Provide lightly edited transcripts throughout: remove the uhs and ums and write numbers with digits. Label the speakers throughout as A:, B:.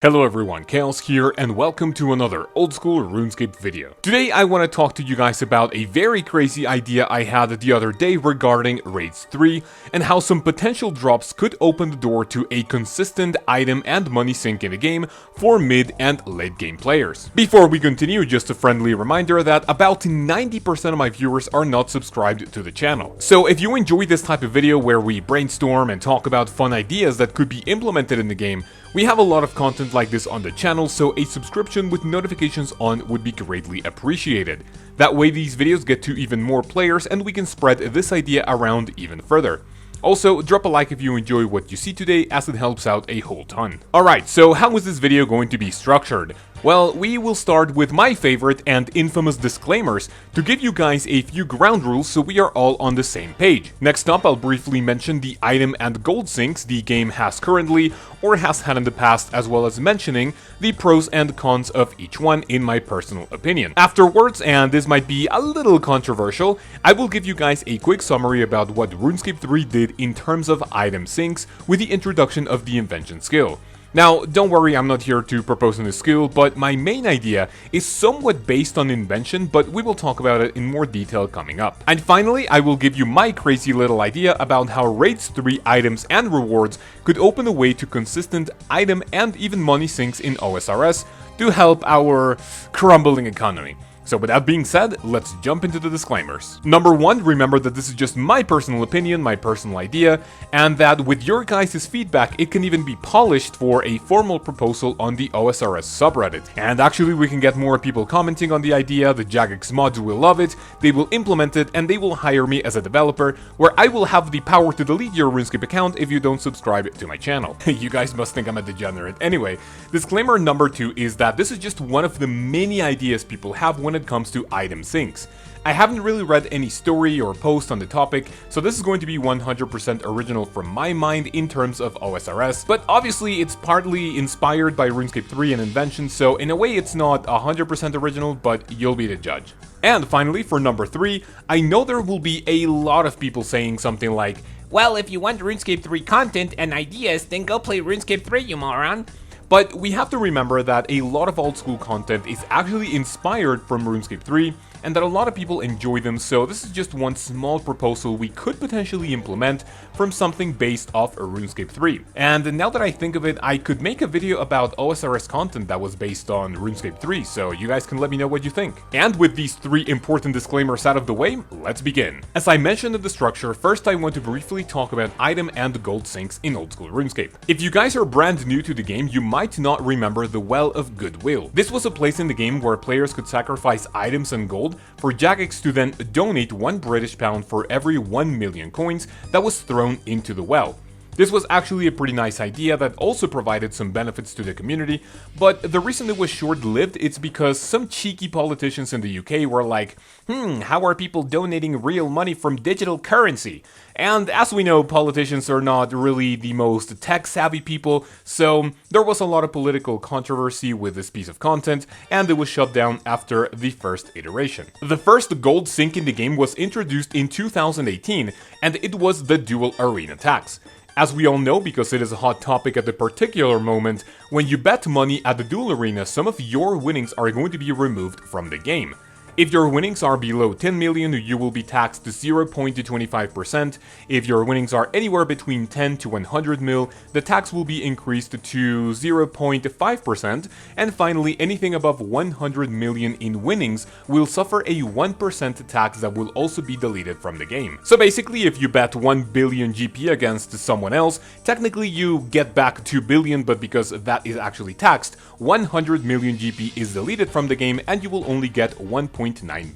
A: Hello everyone, Kaoz here, and welcome to another old school RuneScape video. Today I want to talk to you guys about a very crazy idea I had the other day regarding Raids 3, and how some potential drops could open the door to a consistent item and money sink in the game for mid and late game players. Before we continue, just a friendly reminder that about 90% of my viewers are not subscribed to the channel. So if you enjoy this type of video where we brainstorm and talk about fun ideas that could be implemented in the game, we have a lot of content like this on the channel, so a subscription with notifications on would be greatly appreciated. That way these videos get to even more players and we can spread this idea around even further. Also, drop a like if you enjoy what you see today, as it helps out a whole ton. Alright, so how is this video going to be structured? Well, we will start with my favorite and infamous disclaimers to give you guys a few ground rules so we are all on the same page. Next up, I'll briefly mention the item and gold sinks the game has currently or has had in the past, as well as mentioning the pros and cons of each one in my personal opinion. Afterwards, and this might be a little controversial, I will give you guys a quick summary about what RuneScape 3 did in terms of item sinks with the introduction of the Invention skill. Now, don't worry, I'm not here to propose a new skill, but my main idea is somewhat based on Invention, but we will talk about it in more detail coming up. And finally, I will give you my crazy little idea about how Raids 3 items and rewards could open the way to consistent item and even money sinks in OSRS to help our crumbling economy. So with that being said, let's jump into the disclaimers. Number one, remember that this is just my personal opinion, my personal idea, and that with your guys' feedback, it can even be polished for a formal proposal on the OSRS subreddit. And actually, we can get more people commenting on the idea, the Jagex mods will love it, they will implement it, and they will hire me as a developer, where I will have the power to delete your RuneScape account if you don't subscribe to my channel. You guys must think I'm a degenerate. Anyway, disclaimer number two is that this is just one of the many ideas people have when it comes to item sinks. I haven't really read any story or post on the topic, so this is going to be 100% original from my mind in terms of OSRS, but obviously it's partly inspired by RuneScape 3 and Invention, so in a way it's not 100% original, but you'll be the judge. And finally, for number 3, I know there will be a lot of people saying something like,
B: well, if you want RuneScape 3 content and ideas, then go play RuneScape 3, you moron.
A: But we have to remember that a lot of old school content is actually inspired from RuneScape 3, and that a lot of people enjoy them, so this is just one small proposal we could potentially implement from something based off RuneScape 3. And now that I think of it, I could make a video about OSRS content that was based on RuneScape 3, so you guys can let me know what you think. And with these 3 important disclaimers out of the way, let's begin. As I mentioned in the structure, first I want to briefly talk about item and gold sinks in old school RuneScape. If you guys are brand new to the game, you might not remember the Well of Goodwill. This was a place in the game where players could sacrifice items and gold for Jagex to then donate £1 for every 1 million coins that was thrown into the well. This was actually a pretty nice idea that also provided some benefits to the community, but the reason it was short-lived is because some cheeky politicians in the UK were like, how are people donating real money from digital currency? And as we know, politicians are not really the most tech-savvy people, so there was a lot of political controversy with this piece of content, and it was shut down after the first iteration. The first gold sink in the game was introduced in 2018, and it was the dual arena tax. As we all know, because it is a hot topic at the particular moment, when you bet money at the duel arena, some of your winnings are going to be removed from the game. If your winnings are below 10 million, you will be taxed to 0.25%. If your winnings are anywhere between 10 to 100 mil, the tax will be increased to 0.5%. And finally, anything above 100 million in winnings will suffer a 1% tax that will also be deleted from the game. So basically, if you bet 1 billion GP against someone else, technically you get back 2 billion, but because that is actually taxed, 100 million GP is deleted from the game and you will only get 1.9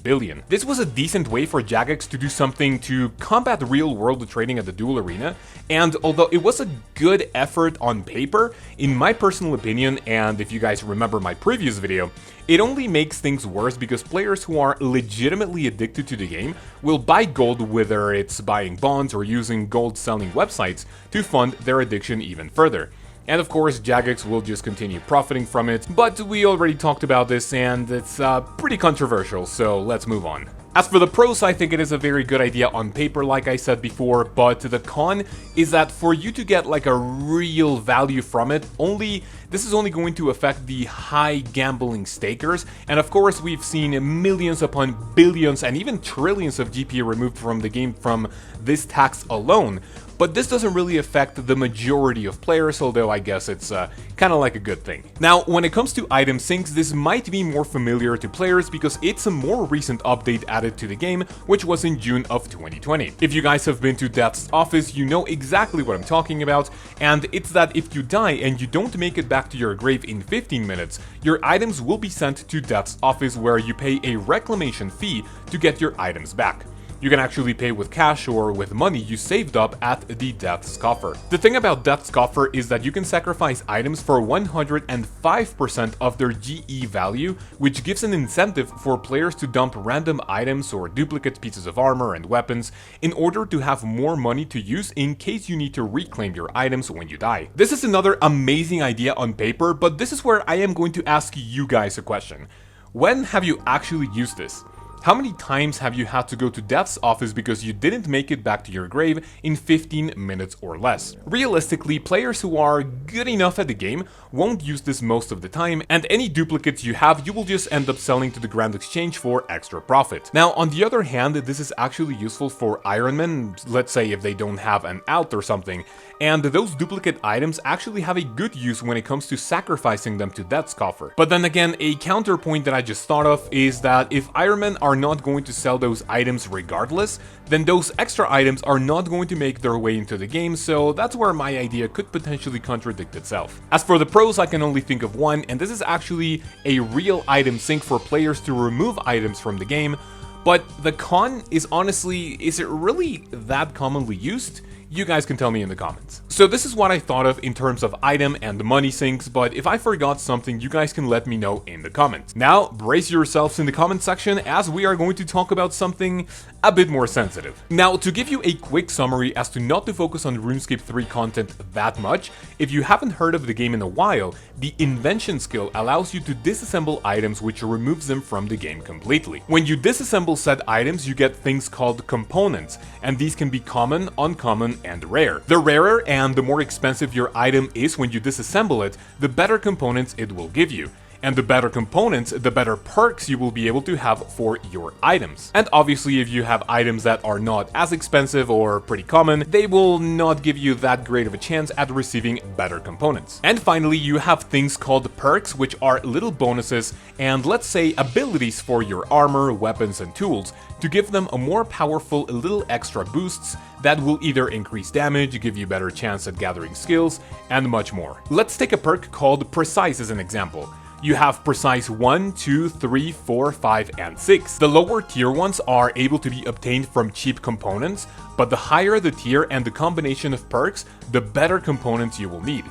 A: billion. This was a decent way for Jagex to do something to combat real-world trading at the duel arena, and although it was a good effort on paper, in my personal opinion, and if you guys remember my previous video, it only makes things worse because players who are legitimately addicted to the game will buy gold, whether it's buying bonds or using gold-selling websites, to fund their addiction even further. And of course, Jagex will just continue profiting from it, but we already talked about this and it's pretty controversial, so let's move on. As for the pros, I think it is a very good idea on paper, like I said before, but the con is that for you to get like a real value from it, only this is only going to affect the high gambling stakers, and of course we've seen millions upon billions and even trillions of GP removed from the game from this tax alone. But this doesn't really affect the majority of players, although I guess it's kind of like a good thing. Now, when it comes to item sinks, this might be more familiar to players because it's a more recent update added to the game, which was in June of 2020. If you guys have been to Death's office, you know exactly what I'm talking about, and it's that if you die and you don't make it back to your grave in 15 minutes, your items will be sent to Death's office where you pay a reclamation fee to get your items back. You can actually pay with cash or with money you saved up at the Death's Coffer. The thing about Death's Coffer is that you can sacrifice items for 105% of their GE value, which gives an incentive for players to dump random items or duplicate pieces of armor and weapons in order to have more money to use in case you need to reclaim your items when you die. This is another amazing idea on paper, but this is where I am going to ask you guys a question. When have you actually used this? How many times have you had to go to Death's office because you didn't make it back to your grave in 15 minutes or less? Realistically, players who are good enough at the game won't use this most of the time, and any duplicates you have you will just end up selling to the Grand Exchange for extra profit. Now, on the other hand, this is actually useful for Ironmen, let's say if they don't have an out or something, and those duplicate items actually have a good use when it comes to sacrificing them to Death's Coffer. But then again, a counterpoint that I just thought of is that if Ironmen are not going to sell those items regardless, then those extra items are not going to make their way into the game, so that's where my idea could potentially contradict itself. As for the pros, I can only think of one, and this is actually a real item sink for players to remove items from the game, but the con is honestly, is it really that commonly used? You guys can tell me in the comments. So this is what I thought of in terms of item and money sinks, but if I forgot something, you guys can let me know in the comments. Now, brace yourselves in the comment section as we are going to talk about something a bit more sensitive. Now, to give you a quick summary as to not to focus on RuneScape 3 content that much, if you haven't heard of the game in a while, the Invention skill allows you to disassemble items which removes them from the game completely. When you disassemble said items, you get things called components, and these can be common, uncommon, and rare. The rarer and the more expensive your item is when you disassemble it, the better components it will give you. And the better components, the better perks you will be able to have for your items. And obviously if you have items that are not as expensive or pretty common, they will not give you that great of a chance at receiving better components. And finally, you have things called perks, which are little bonuses and, let's say, abilities for your armor, weapons, and tools to give them a more powerful little extra boosts that will either increase damage, give you better chance at gathering skills, and much more. Let's take a perk called Precise as an example. You have Precise 1, 2, 3, 4, 5, and 6. The lower tier ones are able to be obtained from cheap components, but the higher the tier and the combination of perks, the better components you will need.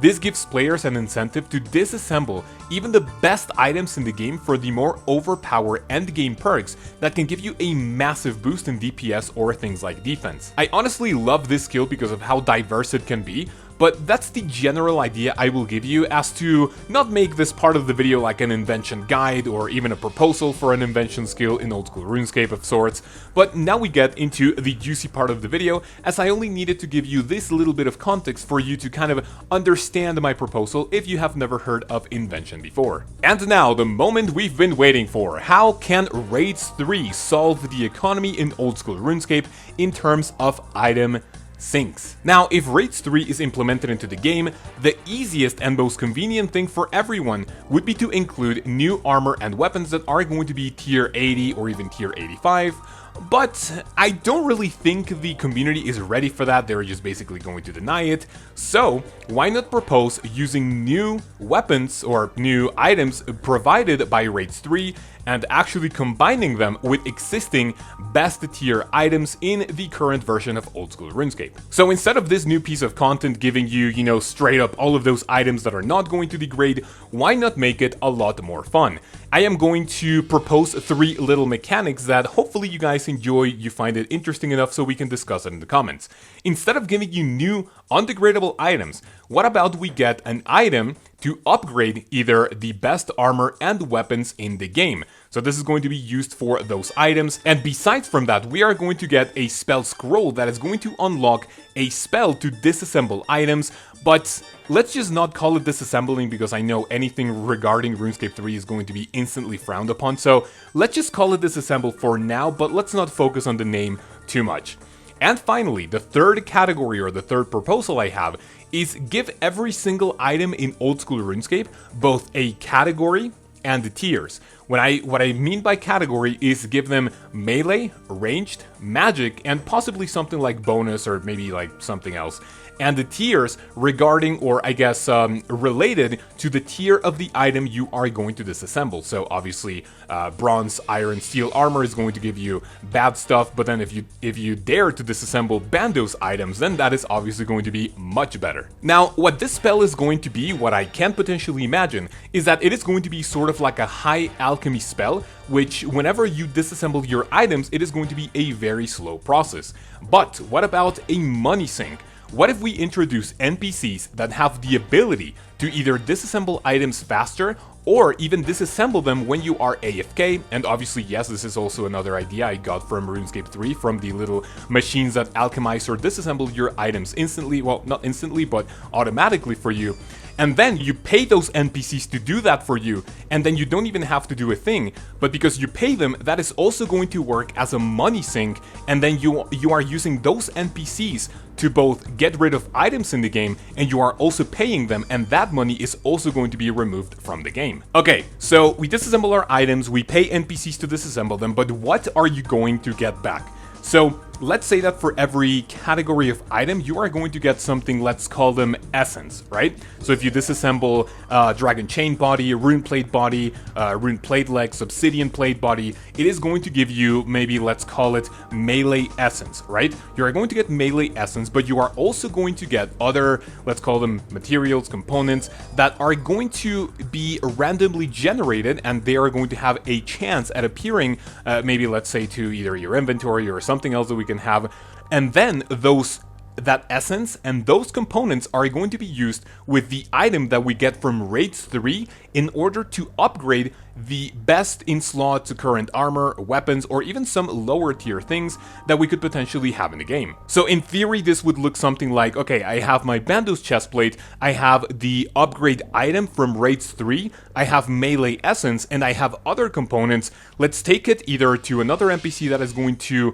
A: This gives players an incentive to disassemble even the best items in the game for the more overpowered endgame perks that can give you a massive boost in DPS or things like defense. I honestly love this skill because of how diverse it can be, but that's the general idea I will give you as to not make this part of the video like an invention guide or even a proposal for an invention skill in old school RuneScape of sorts, but now we get into the juicy part of the video, as I only needed to give you this little bit of context for you to kind of understand my proposal if you have never heard of invention before. And now, the moment we've been waiting for. How can Raids 3 solve the economy in old school RuneScape in terms of item sinks? Now, if Raids 3 is implemented into the game, the easiest and most convenient thing for everyone would be to include new armor and weapons that are going to be tier 80 or even tier 85, but I don't really think the community is ready for that. They're just basically going to deny it. So why not propose using new weapons or new items provided by Raids 3 and actually combining them with existing best tier items in the current version of old school RuneScape. So instead of this new piece of content giving you, straight up all of those items that are not going to degrade, why not make it a lot more fun? I am going to propose 3 little mechanics that hopefully you guys enjoy, you find it interesting enough so we can discuss it in the comments. Instead of giving you new undegradable items, what about we get an item to upgrade either the best armor and weapons in the game. So this is going to be used for those items, and besides from that, we are going to get a spell scroll that is going to unlock a spell to disassemble items, but let's just not call it disassembling because I know anything regarding RuneScape 3 is going to be instantly frowned upon, so let's just call it disassemble for now, but let's not focus on the name too much. And finally, the third category or the third proposal I have is give every single item in old school RuneScape both a category and the tiers. What I mean by category is give them melee, ranged, magic, and possibly something like bonus or maybe like something else. And the tiers regarding, or I guess related to the tier of the item you are going to disassemble. So obviously bronze, iron, steel armor is going to give you bad stuff, but then if you dare to disassemble Bandos items, then that is obviously going to be much better. Now, what this spell is going to be, what I can potentially imagine, is that it is going to be sort of like a high alchemy spell, which whenever you disassemble your items, it is going to be a very slow process. But what about a money sink? What if we introduce NPCs that have the ability to either disassemble items faster or even disassemble them when you are AFK? And obviously, yes, this is also another idea I got from RuneScape 3, from the little machines that alchemize or disassemble your items instantly, well, not instantly, but automatically for you. And then you pay those NPCs to do that for you, and then you don't even have to do a thing, but because you pay them, that is also going to work as a money sink, and then you are using those NPCs to both get rid of items in the game, and you are also paying them, and that money is also going to be removed from the game. Okay, so we disassemble our items, we pay NPCs to disassemble them, but what are you going to get back? So let's say that for every category of item, you are going to get something, let's call them essence, right? So if you disassemble dragon chain body, rune plate body, rune plate legs, obsidian plate body, it is going to give you maybe, let's call it melee essence, right? You are going to get melee essence, but you are also going to get other, let's call them materials, components, that are going to be randomly generated, and they are going to have a chance at appearing, maybe let's say to either your inventory or something else that we can have, and then that essence and those components are going to be used with the item that we get from Raids 3 in order to upgrade the best in slot to current armor, weapons, or even some lower tier things that we could potentially have in the game. So in theory, this would look something like, okay, I have my Bandos chestplate, I have the upgrade item from Raids 3, I have melee essence, and I have other components. Let's take it either to another NPC that is going to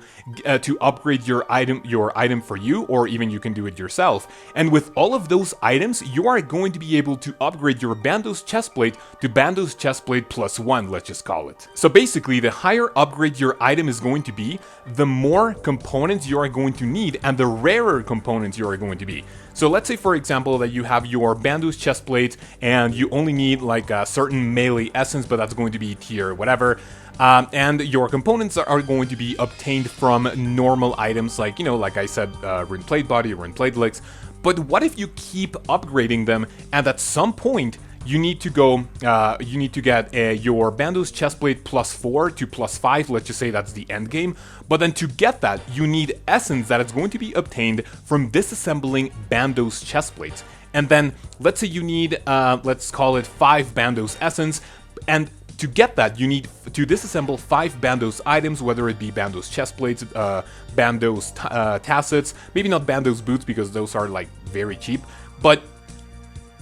A: upgrade your item for you, or even you can do it yourself. And with all of those items, you are going to be able to upgrade your Bandos chestplate to Bandos chestplate +1, let's just call it. So basically, the higher upgrade your item is going to be, the more components you are going to need and the rarer components you are going to be. So let's say, for example, that you have your Bandos chestplate and you only need like a certain melee essence, but that's going to be tier whatever. And your components are going to be obtained from normal items like, you know, like I said, rune plate body, rune plate legs. But what if you keep upgrading them and at some point you need to go, you need to get your Bandos chestplate +4 to +5, let's just say that's the end game. But then to get that, you need essence that is going to be obtained from disassembling Bandos chestplates. And then let's say you need, let's call it 5 Bandos essence, and to get that, you need to disassemble 5 Bandos items, whether it be Bandos chestplates, Bandos tassets, maybe not Bandos boots because those are like very cheap, but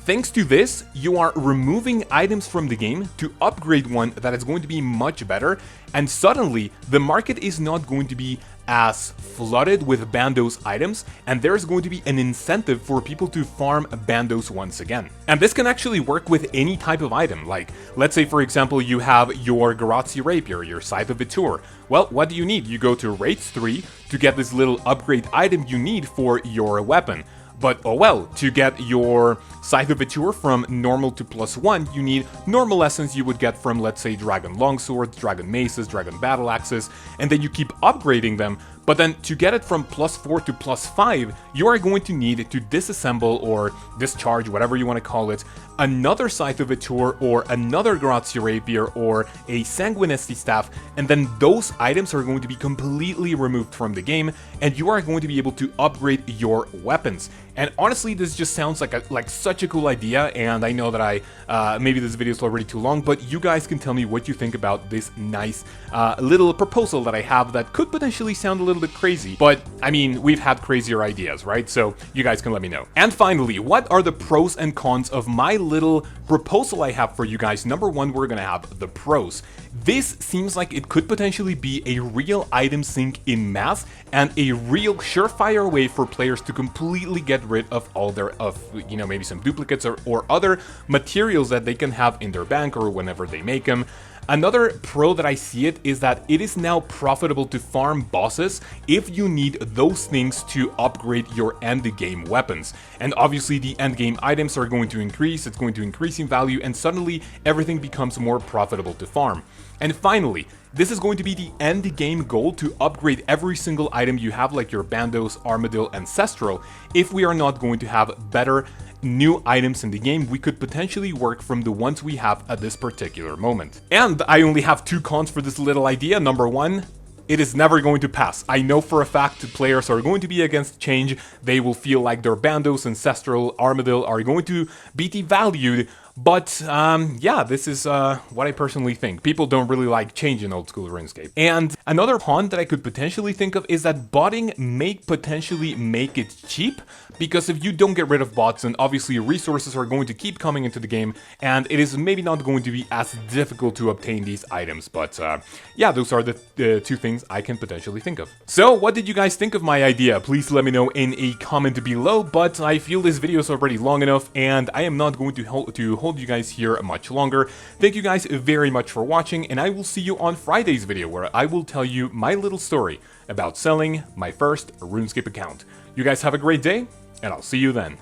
A: thanks to this, you are removing items from the game to upgrade one that is going to be much better, and suddenly the market is not going to be as flooded with Bandos items, and there's going to be an incentive for people to farm Bandos once again. And this can actually work with any type of item, like let's say for example you have your Garazzi Rapier, your Scythe of Vitur. Well, what do you need? You go to Raids 3 to get this little upgrade item you need for your weapon. But oh well, to get your Scythe of Vitur from normal to +1, you need normal essence you would get from, let's say, Dragon Longswords, Dragon Maces, Dragon Battle Axes, and then you keep upgrading them. But then to get it from +4 to +5, you are going to need to disassemble or discharge, whatever you want to call it, another Scythe of Vitor or another Grazia Rapier or a Sanguinesti Staff, and then those items are going to be completely removed from the game, and you are going to be able to upgrade your weapons. And honestly, this just sounds like such a cool idea, and I know that maybe this video is already too long, but you guys can tell me what you think about this nice little proposal that I have that could potentially sound a little bit crazy, but I mean, we've had crazier ideas, right? So you guys can let me know. And finally, what are the pros and cons of my little proposal I have for you guys? Number one, we're gonna have the pros. This seems like it could potentially be a real item sink in mass and a real surefire way for players to completely get rid of all their, you know, maybe some duplicates or other materials that they can have in their bank or whenever they make them. Another pro that I see it is that it is now profitable to farm bosses if you need those things to upgrade your end game weapons. And obviously the end game items are going to increase, it's going to increase in value, and suddenly everything becomes more profitable to farm. And finally, this is going to be the end game goal to upgrade every single item you have, like your Bandos, Armadillo, Ancestral. If we are not going to have better new items in the game, we could potentially work from the ones we have at this particular moment. And I only have 2 cons for this little idea. Number one, it is never going to pass. I know for a fact players are going to be against change. They will feel like their Bandos, Ancestral, Armadillo are going to be devalued. But yeah, this is what I personally think. People don't really like change in old school RuneScape. And another con that I could potentially think of is that botting may potentially make it cheap, because if you don't get rid of bots, then obviously resources are going to keep coming into the game, and it is maybe not going to be as difficult to obtain these items. But yeah, those are the 2 things I can potentially think of. So what did you guys think of my idea? Please let me know in a comment below, but I feel this video is already long enough, and I am not going to hold you guys here much longer. Thank you guys very much for watching, and I will see you on Friday's video, where I will tell you my little story about selling my first RuneScape account. You guys have a great day, and I'll see you then.